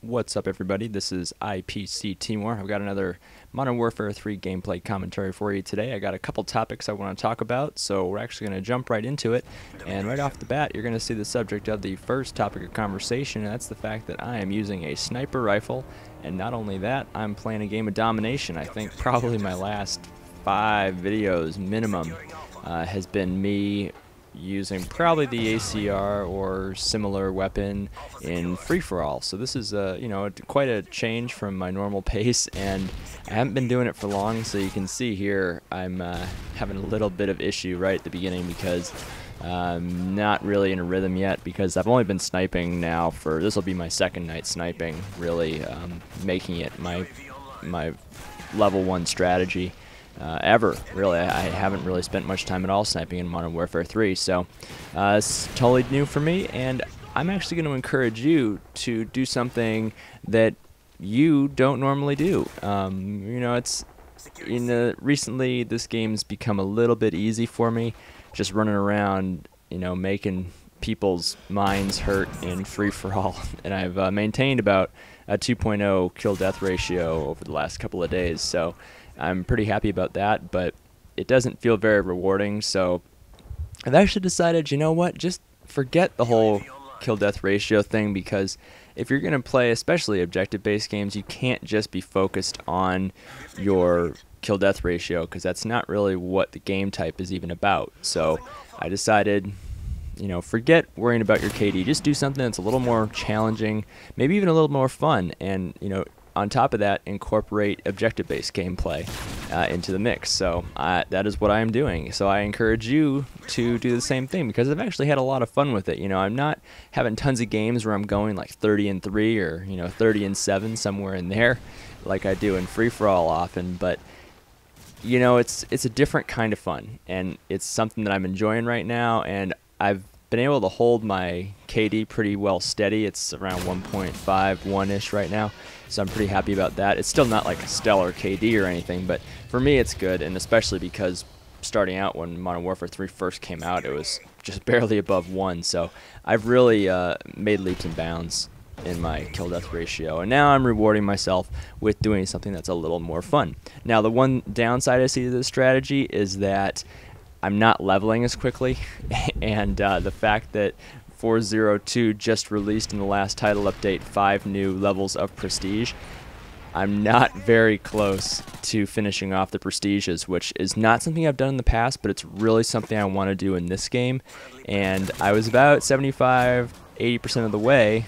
What's up, everybody? This is IPC Timor. I've got another Modern Warfare 3 gameplay commentary for you today. I got a couple topics I want to talk about, so we're actually going to jump right into it. And right off the bat, you're going to see the subject of the first topic of conversation, and that's the fact that I am using a sniper rifle. And not only that, I'm playing a game of Domination. I think probably my last 5 videos minimum has been me using probably the ACR or similar weapon in free-for-all. So this is quite a change from my normal pace, and I haven't been doing it for long, so you can see here I'm having a little bit of issue right at the beginning because I'm not really in a rhythm yet, because I've only been sniping now for, this will be my second night sniping, really making it my level 1 strategy. Ever, really. I haven't really spent much time at all sniping in Modern Warfare 3, so it's totally new for me, and I'm actually going to encourage you to do something that you don't normally do. It's recently this game's become a little bit easy for me, just running around, making people's minds hurt in free-for-all, and I've maintained about a 2.0 kill-death ratio over the last couple of days, so I'm pretty happy about that, but it doesn't feel very rewarding, so I've actually decided, you know what, just forget the whole kill-death ratio thing, because if you're going to play especially objective-based games, you can't just be focused on your kill-death ratio, because that's not really what the game type is even about. So I decided, forget worrying about your KD, just do something that's a little more challenging, maybe even a little more fun, and, on top of that, incorporate objective-based gameplay into the mix. So that is what I am doing. So I encourage you to do the same thing, because I've actually had a lot of fun with it. I'm not having tons of games where I'm going like 30-3 or 30-7, somewhere in there, like I do in free-for-all often. But it's a different kind of fun, and it's something that I'm enjoying right now. And I've been able to hold my KD pretty well steady. It's around 1.51-ish right now, so I'm pretty happy about that. It's still not like a stellar KD or anything, but for me it's good, and especially because starting out when Modern Warfare 3 first came out, it was just barely above 1, so I've really made leaps and bounds in my kill-death ratio, and now I'm rewarding myself with doing something that's a little more fun. Now, the one downside I see to this strategy is that I'm not leveling as quickly, and the fact that 4.02 just released in the last title update 5 new levels of prestige, I'm not very close to finishing off the prestiges, which is not something I've done in the past, but it's really something I want to do in this game. And I was about 75–80% of the way,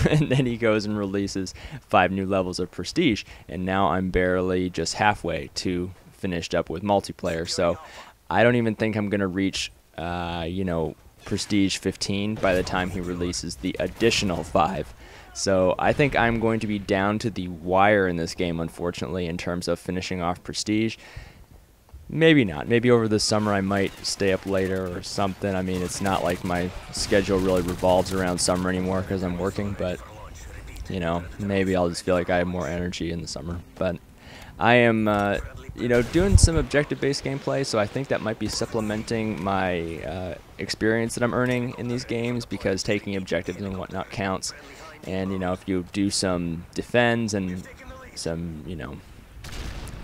and then he goes and releases 5 new levels of prestige, and now I'm barely just halfway to finished up with multiplayer. So I don't even think I'm going to reach, Prestige 15 by the time he releases the additional 5. So I think I'm going to be down to the wire in this game, unfortunately, in terms of finishing off Prestige. Maybe not. Maybe over the summer I might stay up later or something. I mean, it's not like my schedule really revolves around summer anymore because I'm working, but, maybe I'll just feel like I have more energy in the summer. But I am doing some objective-based gameplay, so I think that might be supplementing my experience that I'm earning in these games, because taking objectives and whatnot counts. And, if you do some defends and some,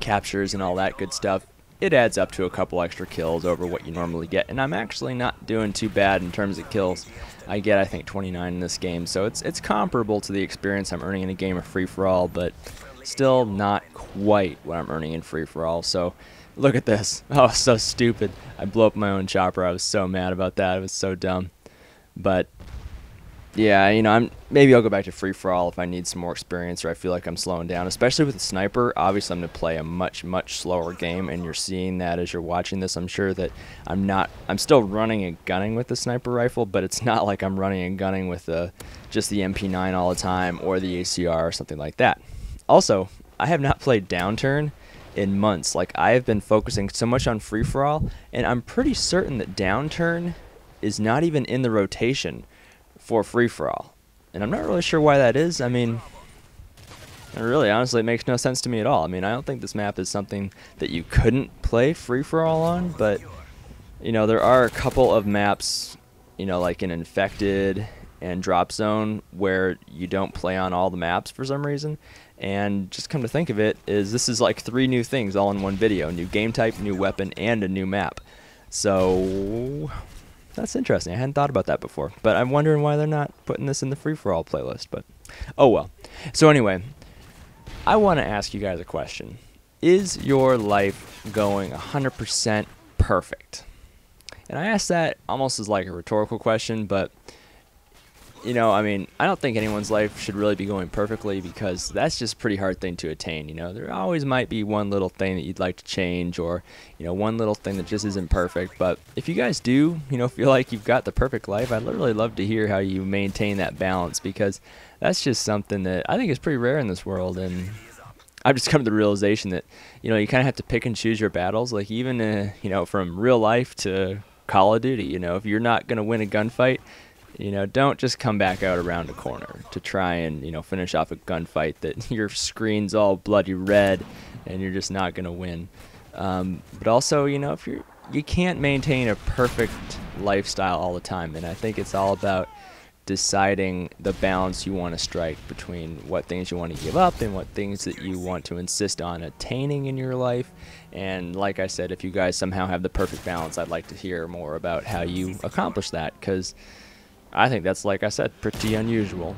captures and all that good stuff, it adds up to a couple extra kills over what you normally get. And I'm actually not doing too bad in terms of kills. I get, I think, 29 in this game, so it's comparable to the experience I'm earning in a game of free-for-all, but still not quite what I'm earning in free-for-all. So look at this. Oh, so stupid. I blew up my own chopper. I was so mad about that. It was so dumb. But yeah, maybe I'll go back to free-for-all if I need some more experience or I feel like I'm slowing down, especially with the sniper. Obviously, I'm going to play a much slower game, and you're seeing that as you're watching this. I'm sure that I'm still running and gunning with the sniper rifle, but it's not like I'm running and gunning with just the MP9 all the time or the ACR or something like that. Also, I have not played Downturn in months. Like, I have been focusing so much on free-for-all, and I'm pretty certain that Downturn is not even in the rotation for free-for-all. And I'm not really sure why that is. I mean, really, honestly, it makes no sense to me at all. I mean, I don't think this map is something that you couldn't play free-for-all on, but, there are a couple of maps, like in Infected and drop zone where you don't play on all the maps for some reason. And just come to think of it, this is like 3 new things all in one video: new game type, new weapon, and a new map. So that's interesting. I hadn't thought about that before, but I'm wondering why they're not putting this in the free-for-all playlist. But oh well. So anyway, I want to ask you guys a question. Is your life going 100% perfect? And I ask that almost as like a rhetorical question, but you know, I mean, I don't think anyone's life should really be going perfectly, because that's just a pretty hard thing to attain. You know, there always might be one little thing that you'd like to change, or, you know, one little thing that just isn't perfect. But if you guys do, you know, feel like you've got the perfect life, I'd literally love to hear how you maintain that balance, because that's just something that I think is pretty rare in this world. And I've just come to the realization that, you know, you kind of have to pick and choose your battles. Like even, you know, from real life to Call of Duty, you know, if you're not going to win a gunfight, you know, don't just come back out around a corner to try and, you know, finish off a gunfight that your screen's all bloody red and you're just not going to win. But also, you know, if you can't maintain a perfect lifestyle all the time, and I think it's all about deciding the balance you want to strike between what things you want to give up and what things that you want to insist on attaining in your life. And like I said, if you guys somehow have the perfect balance, I'd like to hear more about how you accomplish that, because I think that's, like I said, pretty unusual.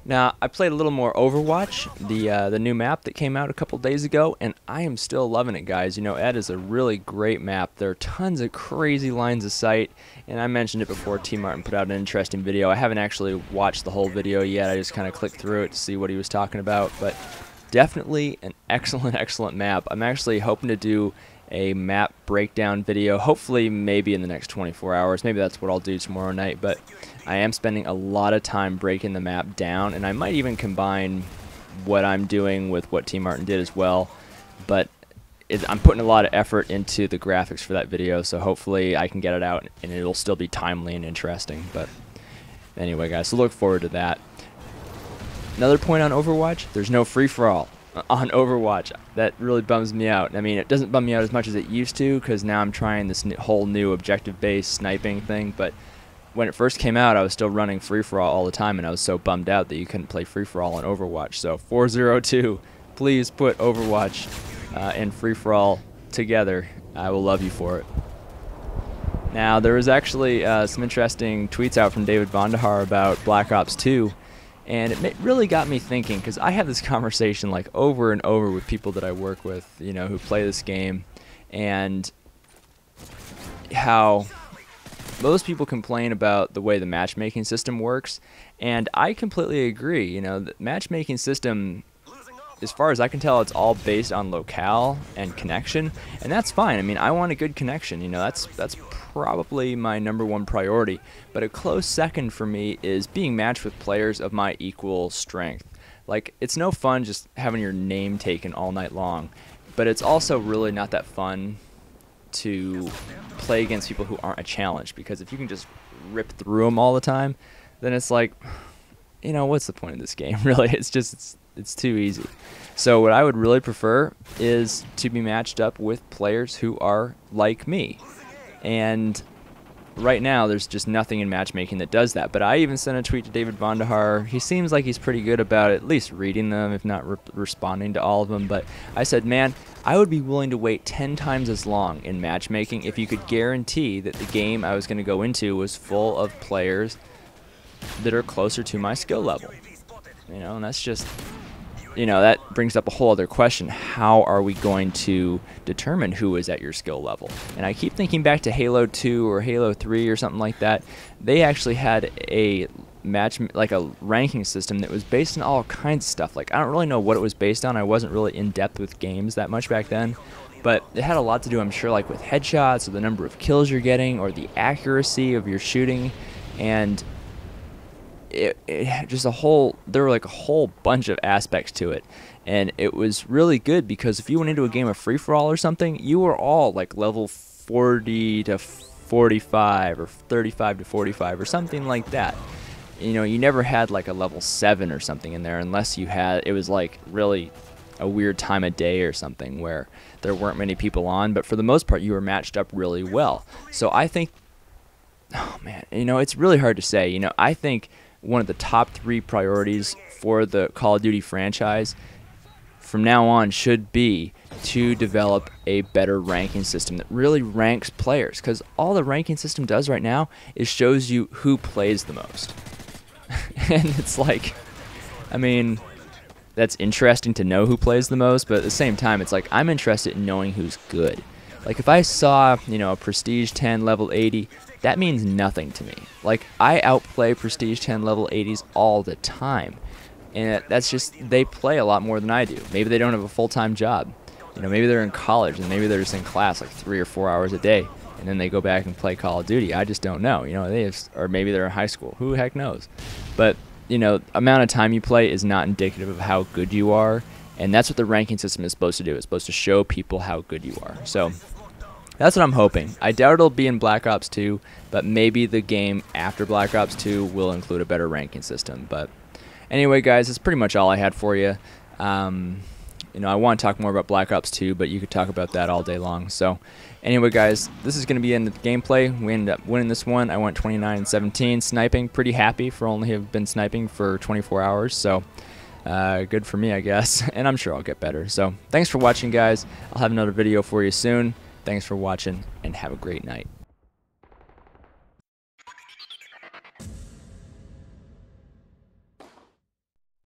Now, I played a little more Overwatch, the new map that came out a couple days ago, and I am still loving it, guys. You know, Ed is a really great map. There are tons of crazy lines of sight, and I mentioned it before. T. Martin put out an interesting video. I haven't actually watched the whole video yet. I just kind of clicked through it to see what he was talking about, but definitely an excellent, excellent map. I'm actually hoping to do a map breakdown video, hopefully maybe in the next 24 hours. Maybe that's what I'll do tomorrow night, but I am spending a lot of time breaking the map down, and I might even combine what I'm doing with what T. Martin did as well. But I'm putting a lot of effort into the graphics for that video, so hopefully I can get it out and it'll still be timely and interesting. But anyway, guys, so look forward to that. Another point on Overwatch, there's no free-for-all on Overwatch. That really bums me out. I mean, it doesn't bum me out as much as it used to, because now I'm trying this whole new objective-based sniping thing, but when it first came out, I was still running free-for-all all the time, and I was so bummed out that you couldn't play free-for-all on Overwatch. So 402, please put Overwatch and free-for-all together. I will love you for it. Now, there was actually some interesting tweets out from David Bondahar about Black Ops 2, and it really got me thinking, because I have this conversation like over and over with people that I work with, you know, who play this game, and how most people complain about the way the matchmaking system works, and I completely agree. You know, the matchmaking system, as far as I can tell, it's all based on locale and connection, and that's fine. I mean, I want a good connection. You know, that's probably my #1 priority. But a close second for me is being matched with players of my equal strength. Like, it's no fun just having your name taken all night long, but it's also really not that fun to play against people who aren't a challenge, because if you can just rip through them all the time, then it's like, you know, what's the point of this game? Really, it's too easy. So what I would really prefer is to be matched up with players who are like me, and right now there's just nothing in matchmaking that does that. But I even sent a tweet to David Bondahar. He seems like he's pretty good about at least reading them, if not responding to all of them. But I said, man, I would be willing to wait 10 times as long in matchmaking if you could guarantee that the game I was going to go into was full of players that are closer to my skill level. You know, and that's just, you know, that brings up a whole other question. How are we going to determine who is at your skill level? And I keep thinking back to Halo 2 or Halo 3 or something like that. They actually had a like a ranking system that was based on all kinds of stuff. Like, I don't really know what it was based on. I wasn't really in depth with games that much back then, but it had a lot to do, I'm sure, like with headshots or the number of kills you're getting or the accuracy of your shooting. And it just there were like a whole bunch of aspects to it, and it was really good, because if you went into a game of free-for-all or something, you were all like level 40 to 45 or 35 to 45 or something like that. You know, you never had like a level 7 or something in there, unless you had, it was like really a weird time of day or something where there weren't many people on, but for the most part you were matched up really well. So I think Oh man, it's really hard to say. I think one of the top 3 priorities for the Call of Duty franchise from now on should be to develop a better ranking system that really ranks players, because all the ranking system does right now is shows you who plays the most. And it's like, I mean, that's interesting to know who plays the most, but at the same time, it's like I'm interested in knowing who's good. Like if I saw, a Prestige 10 level 80, that means nothing to me. Like I outplay Prestige 10 level 80s all the time. And that's just, they play a lot more than I do. Maybe they don't have a full-time job. Maybe they're in college and maybe they're just in class like 3 or 4 hours a day, and then they go back and play Call of Duty. I just don't know. Or maybe they're in high school. Who the heck knows? But amount of time you play is not indicative of how good you are, and that's what the ranking system is supposed to do. It's supposed to show people how good you are. So that's what I'm hoping. I doubt it'll be in Black Ops 2, but maybe the game after Black Ops 2 will include a better ranking system. But anyway, guys, that's pretty much all I had for you. I want to talk more about Black Ops 2, but you could talk about that all day long. So anyway, guys, this is going to be in the gameplay. We ended up winning this one. I went 29-17 sniping. Pretty happy for only have been sniping for 24 hours. So good for me, I guess. And I'm sure I'll get better. So thanks for watching, guys. I'll have another video for you soon. Thanks for watching, and have a great night.